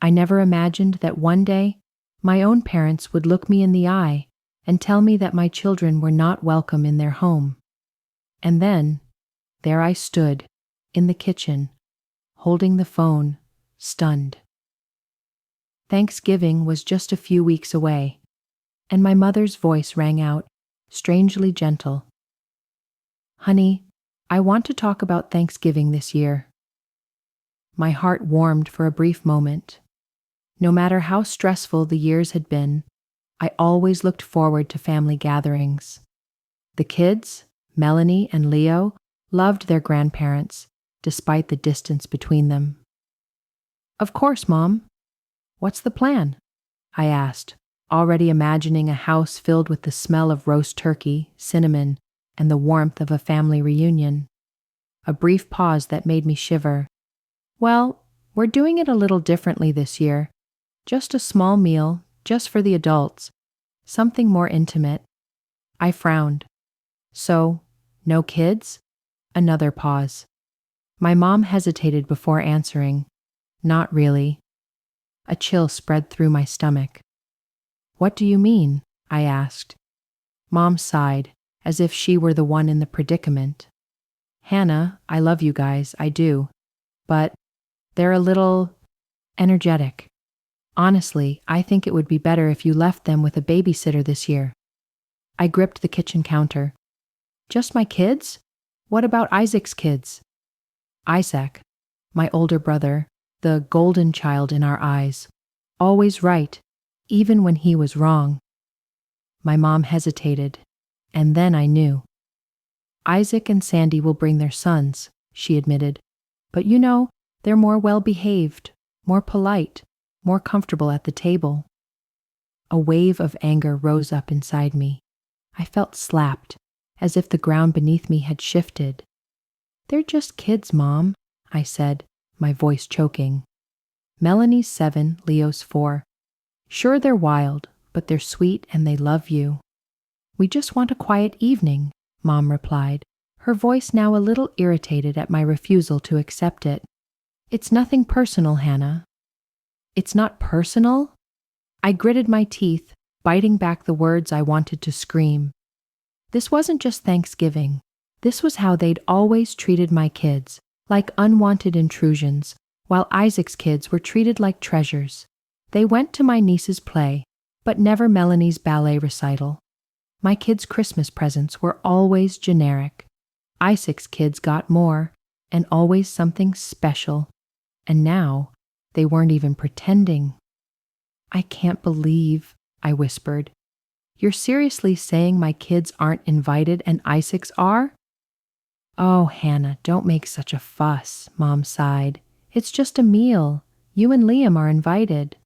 I never imagined that one day my own parents would look me in the eye and tell me that my children were not welcome in their home. And then, there I stood, in the kitchen, holding the phone, stunned. Thanksgiving was just a few weeks away, and my mother's voice rang out, strangely gentle. "Honey, I want to talk about Thanksgiving this year." My heart warmed for a brief moment. No matter how stressful the years had been, I always looked forward to family gatherings. The kids, Melanie and Leo, loved their grandparents, despite the distance between them. "Of course, Mom. What's the plan?" I asked, already imagining a house filled with the smell of roast turkey, cinnamon, and the warmth of a family reunion. A brief pause that made me shiver. "Well, we're doing it a little differently this year. Just a small meal, just for the adults. Something more intimate." I frowned. "So, no kids?" Another pause. My mom hesitated before answering. "Not really." A chill spread through my stomach. "What do you mean?" I asked. Mom sighed, as if she were the one in the predicament. "Hannah, I love you guys, I do. But they're a little energetic. Honestly, I think it would be better if you left them with a babysitter this year." I gripped the kitchen counter. "Just my kids? What about Isaac's kids?" Isaac, my older brother, the golden child in our eyes, always right, even when he was wrong. My mom hesitated, and then I knew. "Isaac and Sandy will bring their sons," she admitted. "But you know, they're more well-behaved, more polite, more comfortable at the table." A wave of anger rose up inside me. I felt slapped, as if the ground beneath me had shifted. "They're just kids, Mom," I said, my voice choking. "Melanie's 7, Leo's 4. Sure, they're wild, but they're sweet and they love you." "We just want a quiet evening," Mom replied, her voice now a little irritated at my refusal to accept it. "It's nothing personal, Hannah." "It's not personal?" I gritted my teeth, biting back the words I wanted to scream. This wasn't just Thanksgiving. This was how they'd always treated my kids, like unwanted intrusions, while Isaac's kids were treated like treasures. They went to my niece's play, but never Melanie's ballet recital. My kids' Christmas presents were always generic. Isaac's kids got more, and always something special. And now, they weren't even pretending. "I can't believe," I whispered. "You're seriously saying my kids aren't invited and Isaac's are?" "Oh, Hannah, don't make such a fuss," Mom sighed. "It's just a meal. You and Liam are invited."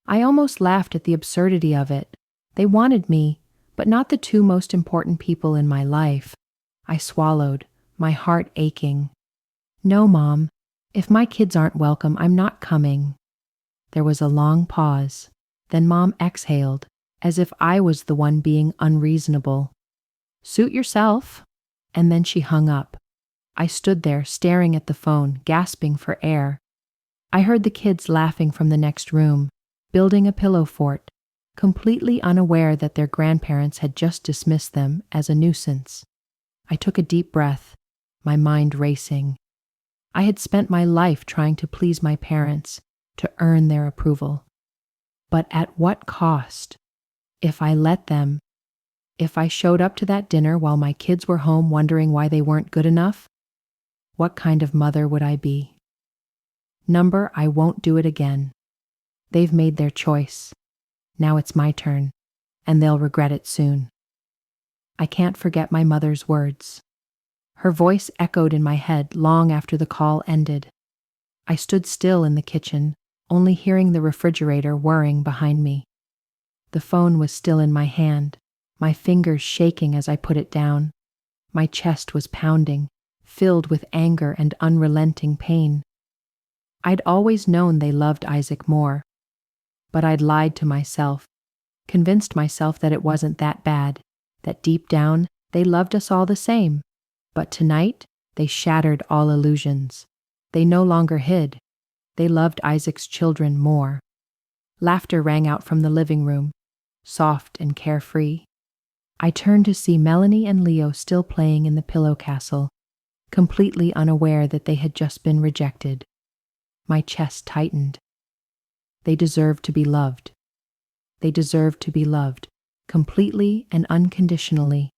I almost laughed at the absurdity of it. They wanted me, but not the two most important people in my life. I swallowed, my heart aching. "No, Mom. If my kids aren't welcome, I'm not coming." There was a long pause. Then Mom exhaled, as if I was the one being unreasonable. "Suit yourself." And then she hung up. I stood there staring at the phone, gasping for air. I heard the kids laughing from the next room, building a pillow fort, completely unaware that their grandparents had just dismissed them as a nuisance. I took a deep breath, my mind racing. I had spent my life trying to please my parents, to earn their approval. But at what cost? If I let them, if I showed up to that dinner while my kids were home wondering why they weren't good enough, what kind of mother would I be? Number, I won't do it again. They've made their choice. Now it's my turn, and they'll regret it soon. I can't forget my mother's words. Her voice echoed in my head long after the call ended. I stood still in the kitchen, only hearing the refrigerator whirring behind me. The phone was still in my hand, my fingers shaking as I put it down. My chest was pounding, filled with anger and unrelenting pain. I'd always known they loved Isaac more, but I'd lied to myself, convinced myself that it wasn't that bad, that deep down they loved us all the same. But tonight, they shattered all illusions. They no longer hid. they loved Isaac's children more. Laughter rang out from the living room, soft and carefree. I turned to see Melanie and Leo still playing in the pillow castle, completely unaware that they had just been rejected. My chest tightened. They deserved to be loved. They deserved to be loved, completely and unconditionally.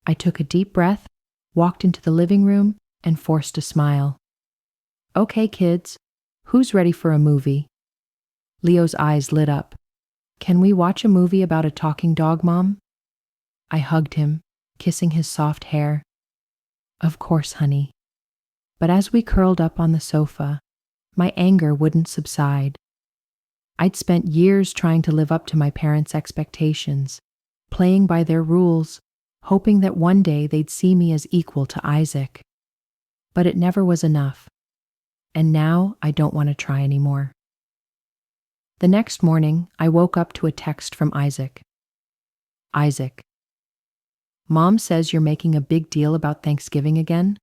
I took a deep breath, walked into the living room, and forced a smile. Okay, kids, who's ready for a movie? Leo's eyes lit up. Can we watch a movie about a talking dog, Mom? I hugged him, kissing his soft hair. Of course, honey. But as we curled up on the sofa, my anger wouldn't subside. I'd spent years trying to live up to my parents' expectations, playing by their rules, hoping that one day they'd see me as equal to Isaac. But it never was enough. And now I don't want to try anymore. The next morning, I woke up to a text from Isaac. Isaac, Mom says you're making a big deal about Thanksgiving again.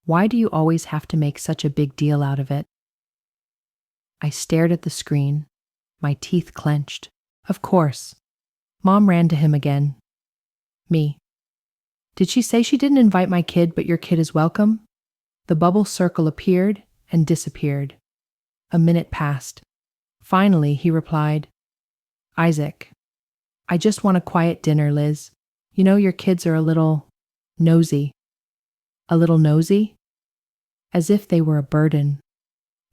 Why do you always have to make such a big deal out of it? I stared at the screen, my teeth clenched. Of course. Mom ran to him again. Me. Did she say she didn't invite my kid, but your kid is welcome? The bubble circle appeared and disappeared. A minute passed. Finally, he replied, Isaac, I just want a quiet dinner, Liz. You know your kids are a little nosy. A little nosy? As if they were a burden.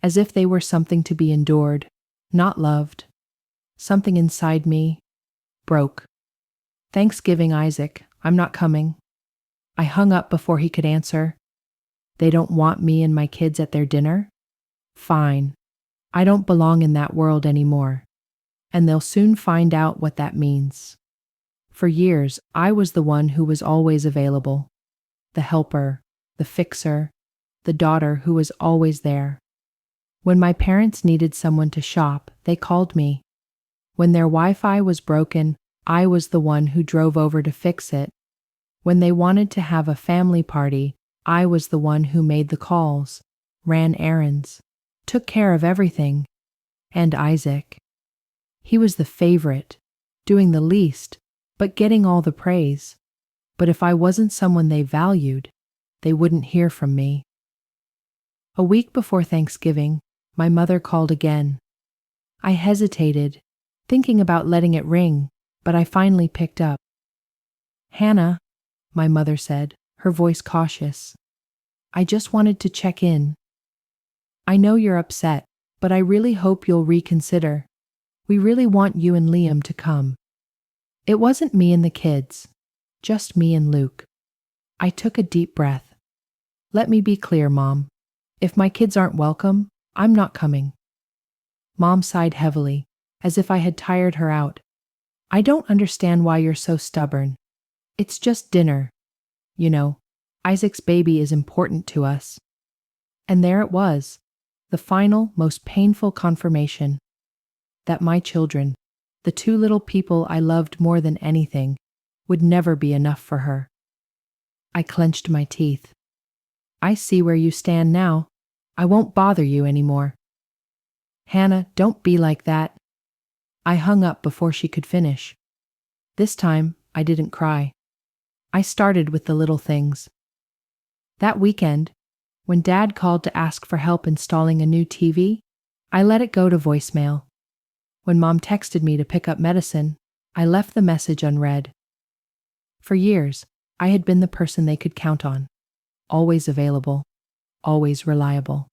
As if they were something to be endured, not loved. Something inside me broke. Thanksgiving, Isaac, I'm not coming. I hung up before he could answer. They don't want me and my kids at their dinner? Fine. I don't belong in that world anymore. And they'll soon find out what that means. For years, I was the one who was always available. The helper, the fixer, the daughter who was always there. When my parents needed someone to shop, they called me. When their Wi-Fi was broken, I was the one who drove over to fix it. When they wanted to have a family party, I was the one who made the calls, ran errands, took care of everything. And Isaac. He was the favorite, doing the least, but getting all the praise. But if I wasn't someone they valued, they wouldn't hear from me. A week before Thanksgiving, my mother called again. I hesitated, thinking about letting it ring, but I finally picked up. Hannah, my mother said, her voice cautious. I just wanted to check in. I know you're upset, but I really hope you'll reconsider. We really want you and Liam to come. It wasn't me and the kids, just me and Luke. I took a deep breath. Let me be clear, Mom. If my kids aren't welcome, I'm not coming. Mom sighed heavily, as if I had tired her out. I don't understand why you're so stubborn. It's just dinner. You know, Isaac's baby is important to us. And there it was, the final, most painful confirmation that my children, the two little people I loved more than anything, would never be enough for her. I clenched my teeth. I see where you stand now. I won't bother you anymore. Hannah, don't be like that. I hung up before she could finish. This time, I didn't cry. I started with the little things. That weekend, when Dad called to ask for help installing a new TV, I let it go to voicemail. When Mom texted me to pick up medicine, I left the message unread. For years, I had been the person they could count on, always available, always reliable.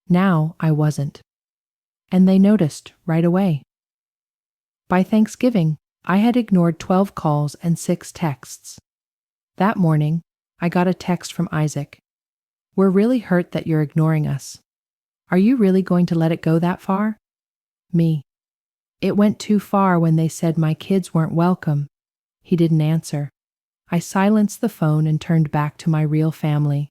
Now I wasn't. And they noticed right away. By Thanksgiving, I had ignored 12 calls and 6 texts. That morning, I got a text from Isaac. We're really hurt that you're ignoring us. Are you really going to let it go that far? Me. It went too far when they said my kids weren't welcome. He didn't answer. I silenced the phone and turned back to my real family.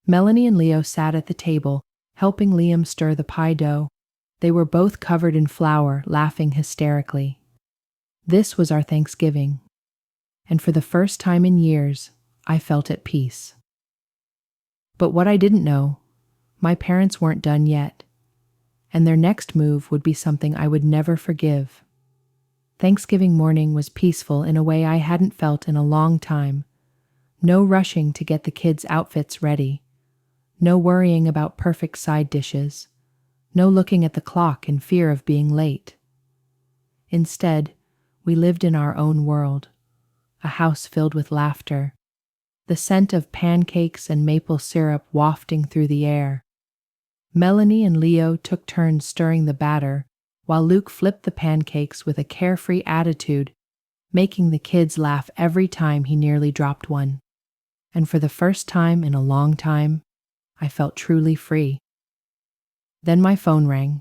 Melanie and Leo sat at the table, helping Liam stir the pie dough. They were both covered in flour, laughing hysterically. This was our Thanksgiving. And for the first time in years, I felt at peace. But what I didn't know, my parents weren't done yet. and their next move would be something I would never forgive. Thanksgiving morning was peaceful in a way I hadn't felt in a long time. No rushing to get the kids' outfits ready. No worrying about perfect side dishes. No looking at the clock in fear of being late. Instead, we lived in our own world, a house filled with laughter, the scent of pancakes and maple syrup wafting through the air. Melanie and Leo took turns stirring the batter, while Luke flipped the pancakes with a carefree attitude, making the kids laugh every time he nearly dropped one. And for the first time in a long time, I felt truly free. Then my phone rang.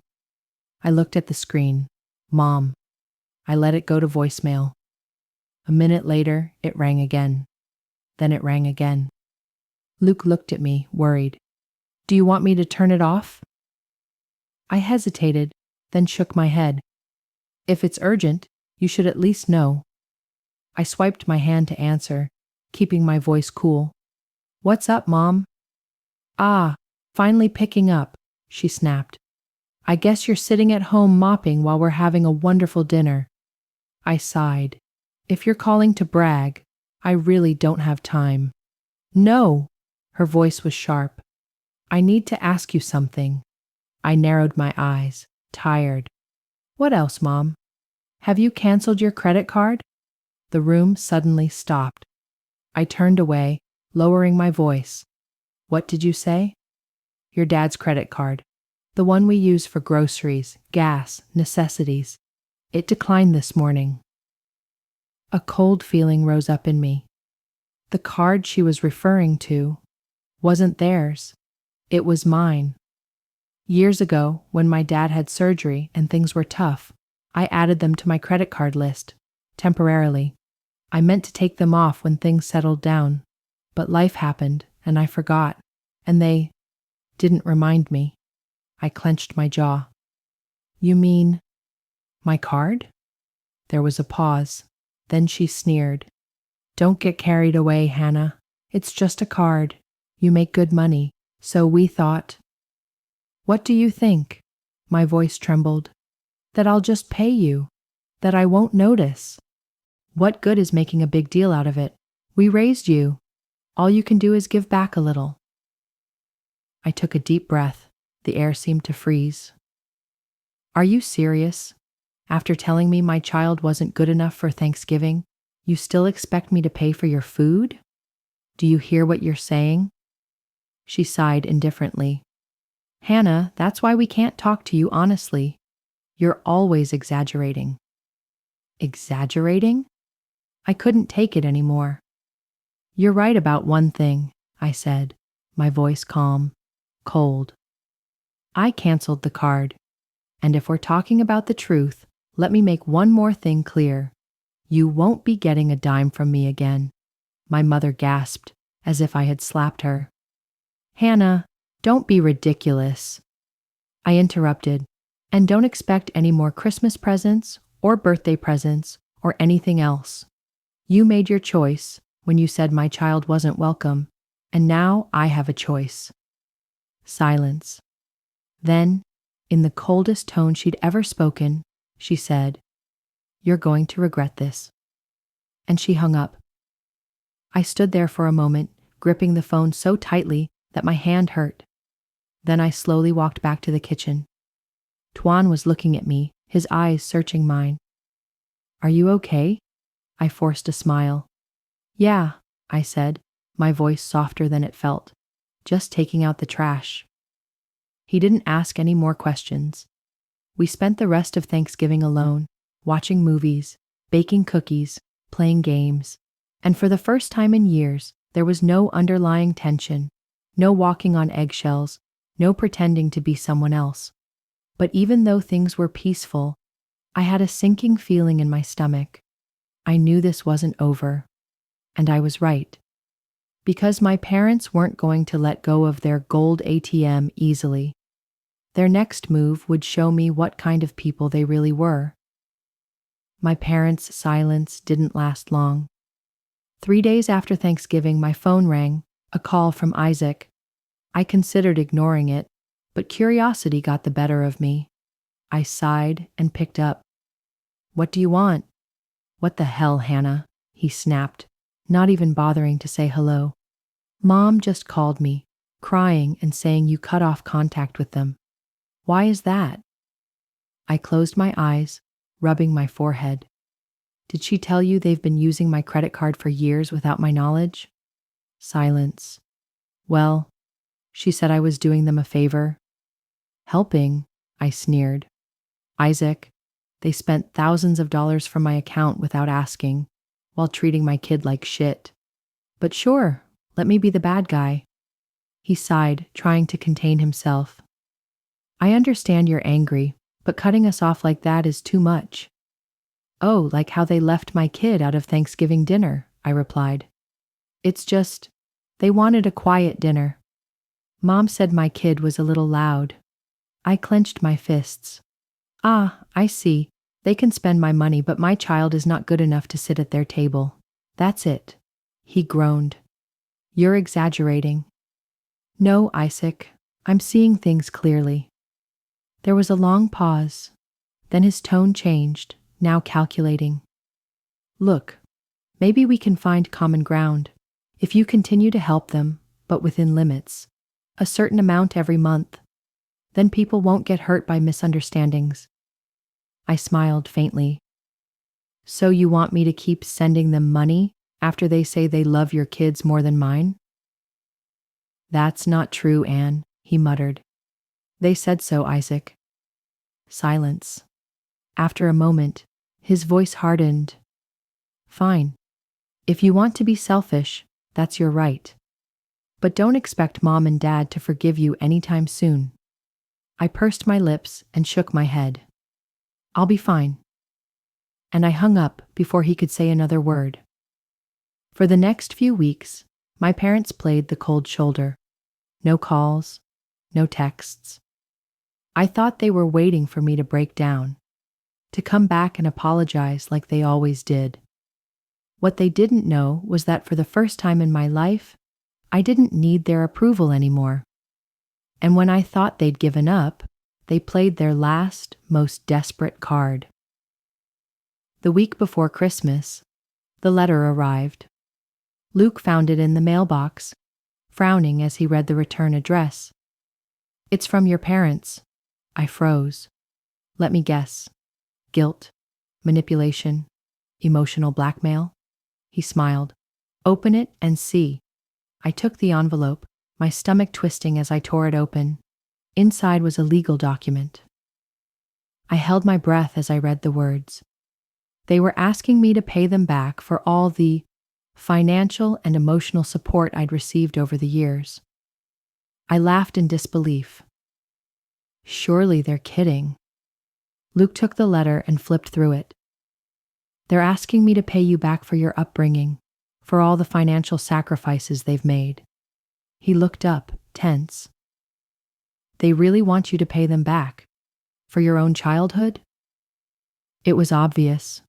I looked at the screen. Mom. I let it go to voicemail. A minute later, it rang again. Then it rang again. Luke looked at me, worried. Do you want me to turn it off? I hesitated, then shook my head. If it's urgent, you should at least know. I swiped my hand to answer, keeping my voice cool. What's up, Mom? Ah, finally picking up, she snapped. I guess you're sitting at home mopping while we're having a wonderful dinner. I sighed. If you're calling to brag, I really don't have time. No, her voice was sharp. I need to ask you something. I narrowed my eyes, tired. What else, Mom? Have you canceled your credit card? The room suddenly stopped. I turned away, lowering my voice. What did you say? Your dad's credit card. The one we use for groceries, gas, necessities. It declined this morning. A cold feeling rose up in me. The card she was referring to wasn't theirs. It was mine. Years ago, when my dad had surgery and things were tough, I added them to my credit card list, temporarily. I meant to take them off when things settled down, but life happened and I forgot, and they didn't remind me. I clenched my jaw. You mean my card? There was a pause. Then she sneered. Don't get carried away, Hannah. It's just a card. You make good money, so we thought. What do you think? My voice trembled. That I'll just pay you. That I won't notice. What good is making a big deal out of it? We raised you. All you can do is give back a little. I took a deep breath. The air seemed to freeze. Are you serious? After telling me my child wasn't good enough for Thanksgiving, you still expect me to pay for your food? Do you hear what you're saying? She sighed indifferently. Hannah, that's why we can't talk to you honestly. You're always exaggerating. Exaggerating? I couldn't take it anymore. You're right about one thing, I said, my voice calm, cold. I canceled the card. And if we're talking about the truth, let me make one more thing clear. You won't be getting a dime from me again. My mother gasped, as if I had slapped her. Hannah, don't be ridiculous. I interrupted, and don't expect any more Christmas presents or birthday presents or anything else. You made your choice when you said my child wasn't welcome, and now I have a choice. Silence. Then, in the coldest tone she'd ever spoken, she said, You're going to regret this. And she hung up. I stood there for a moment, gripping the phone so tightly that my hand hurt. Then I slowly walked back to the kitchen. Tuan was looking at me, his eyes searching mine. Are you okay? I forced a smile. Yeah, I said, my voice softer than it felt. Just taking out the trash. He didn't ask any more questions. We spent the rest of Thanksgiving alone, watching movies, baking cookies, playing games, and for the first time in years, there was no underlying tension, no walking on eggshells, no pretending to be someone else. But even though things were peaceful, I had a sinking feeling in my stomach. I knew this wasn't over, and I was right. Because my parents weren't going to let go of their gold ATM easily. Their next move would show me what kind of people they really were. My parents' silence didn't last long. 3 days after Thanksgiving, my phone rang, a call from Isaac. I considered ignoring it, But curiosity got the better of me. I sighed and picked up. "What do you want?" "What the hell, Hannah?" he snapped, not even bothering to say hello. "Mom just called me, crying and saying you cut off contact with them." "Why is that?" I closed my eyes, rubbing my forehead. "Did she tell you they've been using my credit card for years without my knowledge?" Silence. "Well, she said I was doing them a favor." "Helping?" I sneered. "Isaac, they spent thousands of dollars from my account without asking, while treating my kid like shit. But sure, let me be the bad guy." He sighed, trying to contain himself. "I understand you're angry, but cutting us off like that is too much." "Oh, like how they left my kid out of Thanksgiving dinner," I replied. "It's just, they wanted a quiet dinner. Mom said my kid was a little loud." I clenched my fists. "Ah, I see. They can spend my money, but my child is not good enough to sit at their table. That's it." He groaned. "You're exaggerating." "No, Isaac, I'm seeing things clearly." There was a long pause. Then his tone changed, now calculating. "Look, maybe we can find common ground. If you continue to help them, but within limits, a certain amount every month, then people won't get hurt by misunderstandings." I smiled faintly. "So you want me to keep sending them money after they say they love your kids more than mine?" "That's not true, Anne," he muttered. "They said so, Isaac." Silence. After a moment, his voice hardened. "Fine. If you want to be selfish, that's your right. But don't expect Mom and Dad to forgive you anytime soon." I pursed my lips and shook my head. "I'll be fine." And I hung up before he could say another word. For the next few weeks, my parents played the cold shoulder. No calls, no texts. I thought they were waiting for me to break down, to come back and apologize like they always did. What they didn't know was that for the first time in my life, I didn't need their approval anymore. And when I thought they'd given up, they played their last, most desperate card. The week before Christmas, the letter arrived. Luke found it in the mailbox, frowning as he read the return address. "It's from your parents." I froze. "Let me guess. Guilt, manipulation, emotional blackmail?" He smiled. "Open it and see." I took the envelope, my stomach twisting as I tore it open. Inside was a legal document. I held my breath as I read the words. They were asking me to pay them back for all the financial and emotional support I'd received over the years. I laughed in disbelief. Surely they're kidding. Luke took the letter and flipped through it. "They're asking me to pay you back for your upbringing, for all the financial sacrifices they've made." He looked up, tense. "They really want you to pay them back? For your own childhood?" It was obvious.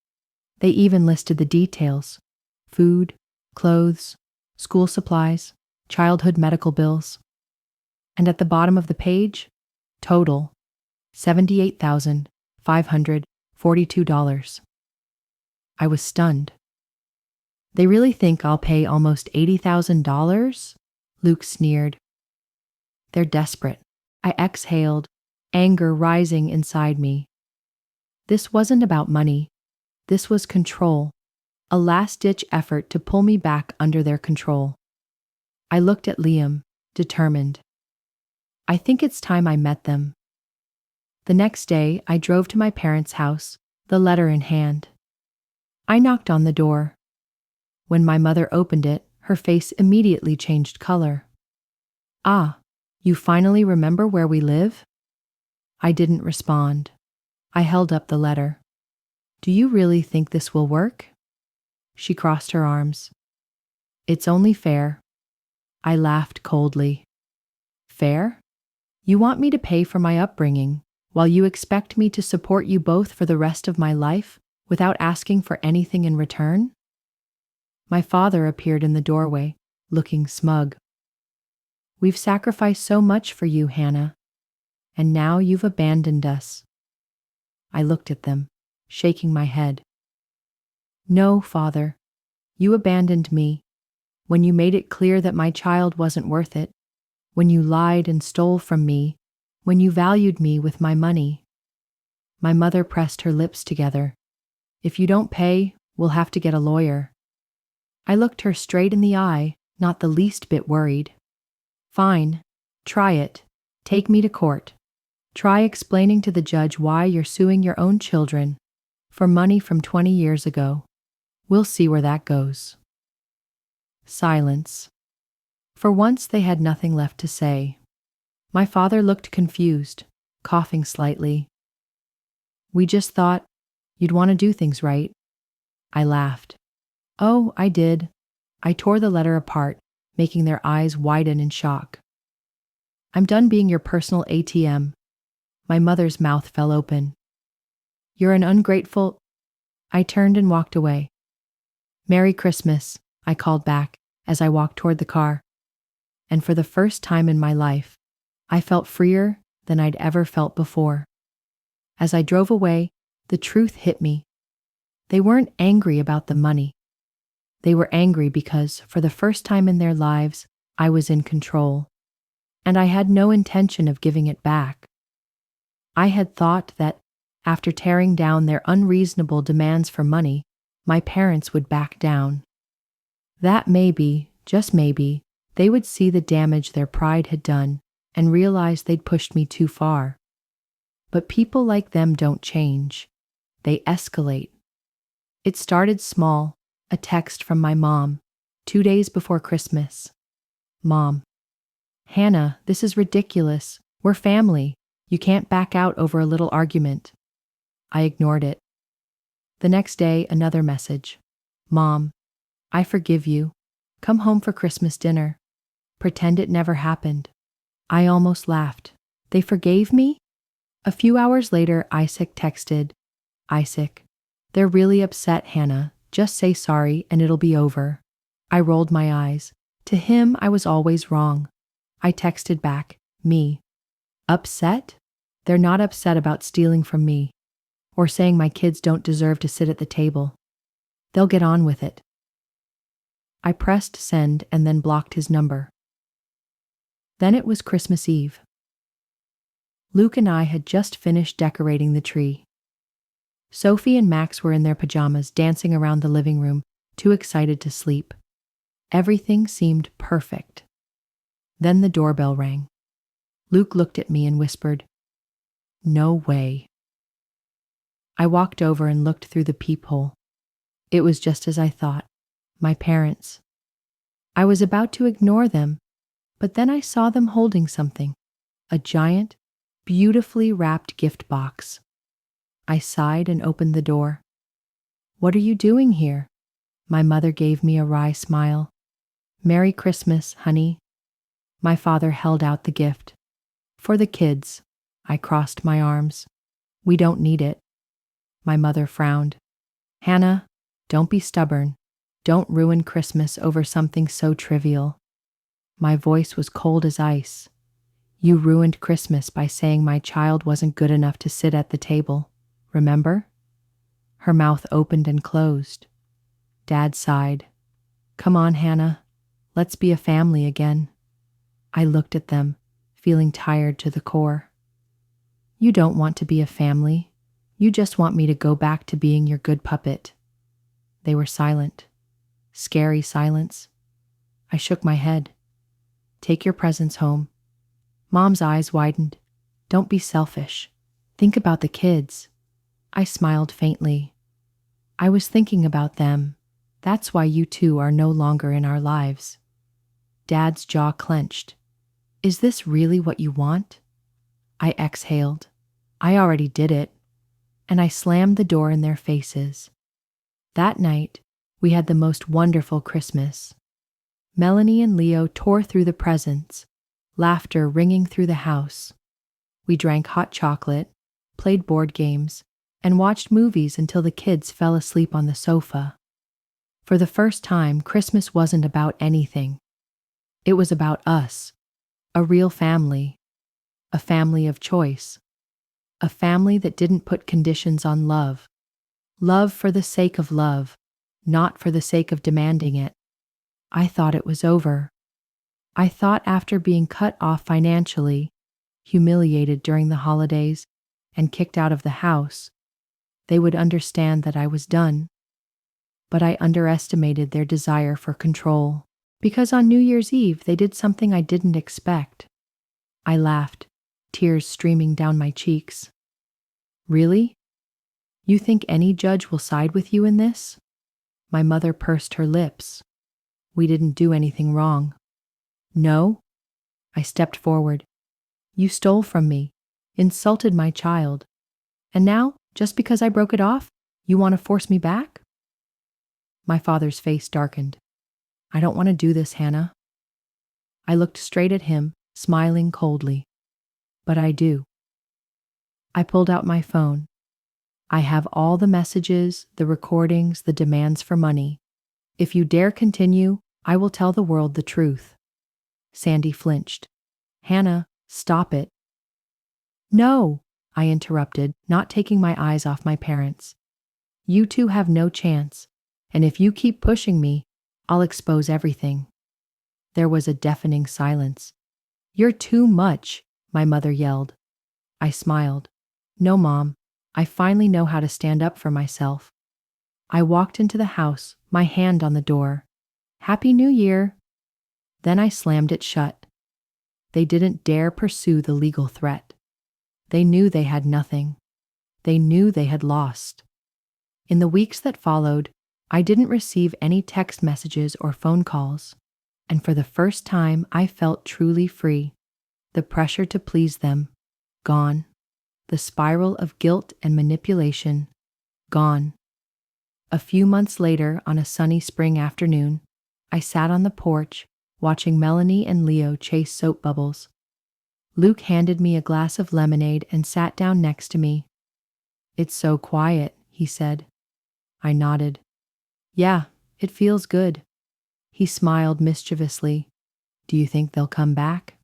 They even listed the details: food, clothes, school supplies, childhood medical bills. And at the bottom of the page, total, $78,542. I was stunned. "They really think I'll pay almost $80,000? Luke sneered. "They're desperate." I exhaled, anger rising inside me. This wasn't about money. This was control, a last-ditch effort to pull me back under their control. I looked at Liam, determined. I think it's time I met them. The next day, I drove to my parents' house, the letter in hand. I knocked on the door. When my mother opened it, her face immediately changed color. "Ah, you finally remember where we live?" I didn't respond. I held up the letter. "Do you really think this will work?" She crossed her arms. "It's only fair." I laughed coldly. "Fair? You want me to pay for my upbringing, while you expect me to support you both for the rest of my life without asking for anything in return?" My father appeared in the doorway, looking smug. "We've sacrificed so much for you, Hannah. and now you've abandoned us." I looked at them, shaking my head. "No, Father, you abandoned me when you made it clear that my child wasn't worth it, when you lied and stole from me, when you valued me with my money." My mother pressed her lips together. "If you don't pay, we'll have to get a lawyer." I looked her straight in the eye, not the least bit worried. "Fine, try it. Take me to court. Try explaining to the judge why you're suing your own children for money from 20 years ago. We'll see where that goes." Silence. For once they had nothing left to say. My father looked confused, coughing slightly. "We just thought you'd want to do things right." I laughed. "Oh, I did." I tore the letter apart, making their eyes widen in shock. "I'm done being your personal ATM." My mother's mouth fell open. "You're an ungrateful—" I turned and walked away. "Merry Christmas," I called back as I walked toward the car. And for the first time in my life, I felt freer than I'd ever felt before. As I drove away, the truth hit me. They weren't angry about the money. They were angry because, for the first time in their lives, I was in control. And I had no intention of giving it back. I had thought that, after tearing down their unreasonable demands for money, my parents would back down. That maybe, just maybe, they would see the damage their pride had done and realize they'd pushed me too far. But people like them don't change. They escalate. It started small, a text from my mom, 2 days before Christmas. "Mom, Hannah, this is ridiculous. We're family. You can't back out over a little argument." I ignored it. The next day, another message. "Mom, I forgive you. Come home for Christmas dinner. Pretend it never happened." I almost laughed. They forgave me? A few hours later, Isaac texted, "Isaac, they're really upset, Hannah. Just say sorry and it'll be over." I rolled my eyes. To him, I was always wrong. I texted back, "Me. Upset? They're not upset about stealing from me or saying my kids don't deserve to sit at the table. They'll get on with it." I pressed send and then blocked his number. Then it was Christmas Eve. Luke and I had just finished decorating the tree. Sophie and Max were in their pajamas dancing around the living room, too excited to sleep. Everything seemed perfect. Then the doorbell rang. Luke looked at me and whispered, "No way." I walked over and looked through the peephole. It was just as I thought, my parents. I was about to ignore them, but then I saw them holding something, a giant, beautifully wrapped gift box. I sighed and opened the door. "What are you doing here?" My mother gave me a wry smile. "Merry Christmas, honey." My father held out the gift. "For the kids." I crossed my arms. "We don't need it." My mother frowned. "Hannah, don't be stubborn. Don't ruin Christmas over something so trivial." My voice was cold as ice. "You ruined Christmas by saying my child wasn't good enough to sit at the table. Remember?" Her mouth opened and closed. Dad sighed. "Come on, Hannah. Let's be a family again." I looked at them, feeling tired to the core. "You don't want to be a family. You just want me to go back to being your good puppet." They were silent. Scary silence. I shook my head. "Take your presents home." Mom's eyes widened. "Don't be selfish. Think about the kids." I smiled faintly. "I was thinking about them. That's why you two are no longer in our lives." Dad's jaw clenched. "Is this really what you want?" I exhaled. I already did it. And I slammed the door in their faces. That night, we had the most wonderful Christmas. Melanie and Leo tore through the presents, laughter ringing through the house. We drank hot chocolate, played board games, and watched movies until the kids fell asleep on the sofa. For the first time, Christmas wasn't about anything. It was about us, a real family. a family of choice, a family that didn't put conditions on love. Love for the sake of love, not for the sake of demanding it. I thought it was over. I thought after being cut off financially, humiliated during the holidays, and kicked out of the house, they would understand that I was done. But I underestimated their desire for control, because on New Year's Eve they did something I didn't expect. I laughed, tears streaming down my cheeks. Really? You think any judge will side with you in this? My mother pursed her lips. We didn't do anything wrong. No? I stepped forward. You stole from me, insulted my child, and now, just because I broke it off, you want to force me back? My father's face darkened. I don't want to do this, Hannah. I looked straight at him, smiling coldly. But I do. I pulled out my phone. I have all the messages, the recordings, the demands for money. If you dare continue, I will tell the world the truth. Sandy flinched. Hannah, stop it. No, I interrupted, not taking my eyes off my parents. You two have no chance, and if you keep pushing me, I'll expose everything. There was a deafening silence. You're too much, my mother yelled. I smiled. No, Mom, I finally know how to stand up for myself. I walked into the house, my hand on the door. Happy New Year. Then I slammed it shut. They didn't dare pursue the legal threat. They knew they had nothing. They knew they had lost. In the weeks that followed, I didn't receive any text messages or phone calls, and for the first time I felt truly free. The pressure to please them, gone. The spiral of guilt and manipulation, gone. A few months later, on a sunny spring afternoon, I sat on the porch, watching Melanie and Leo chase soap bubbles. Luke handed me a glass of lemonade and sat down next to me. It's so quiet, he said. I nodded. Yeah, it feels good. He smiled mischievously. Do you think they'll come back?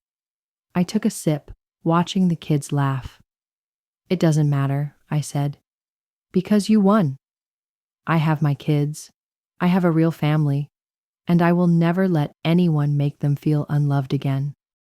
I took a sip, watching the kids laugh. It doesn't matter, I said. Because you won. I have my kids. I have a real family. And I will never let anyone make them feel unloved again.